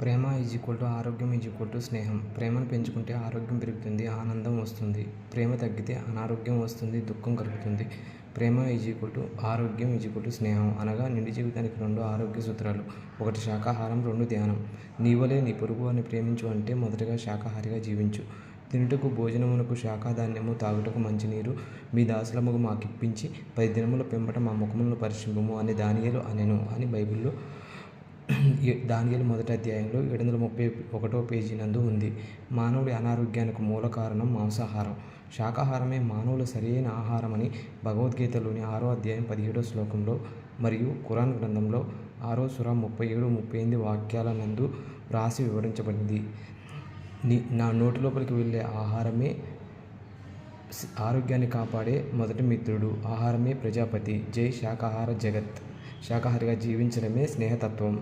ప్రేమ ఆరోగ్యం స్నేహం. ప్రేమను పెంచుకుంటే ఆరోగ్యం పెరుగుతుంది, ఆనందం వస్తుంది. ప్రేమ తగ్గితే అనారోగ్యం వస్తుంది, దుఃఖం కలుగుతుంది. ప్రేమ ఆరోగ్యం స్నేహం అనగా నిండు జీవితానికి 2 ఆరోగ్య సూత్రాలు. 1 శాకాహారం, 2 ధ్యానం. నీవలే నీ పొరుగు వారిని ప్రేమించు అంటే మొదటగా శాకాహారిగా జీవించు. తినుటకు భోజనమునకు శాఖాధాన్యము, తాగుటకు మంచినీరు మీ దాసులముగు మాకిప్పించి 10 దినముల పిమ్మట మా ముఖములను పరీక్షింపుము అని దానియేలు అనెను అని బైబిల్లో దానియేలు 1వ అధ్యాయంలో 731వ పేజీ నందు ఉంది. మానవుడి అనారోగ్యానికి మూల కారణం మాంసాహారం. శాకాహారమే మానవుల సరియైన ఆహారమని భగవద్గీతలోని 6వ అధ్యాయం 17వ శ్లోకంలో మరియు ఖురాన్ గ్రంథంలో 6వ సూర 37-38 వాక్యాల నందు వ్రాసి వివరించబడింది. నా నోటి లోపలికి వెళ్ళే ఆహారమే ఆరోగ్యాన్ని కాపాడే మొదటి మిత్రుడు. ఆహారమే ప్రజాపతి. జై శాకాహార జగత్. శాకాహారిగా జీవించడమే స్నేహతత్వం.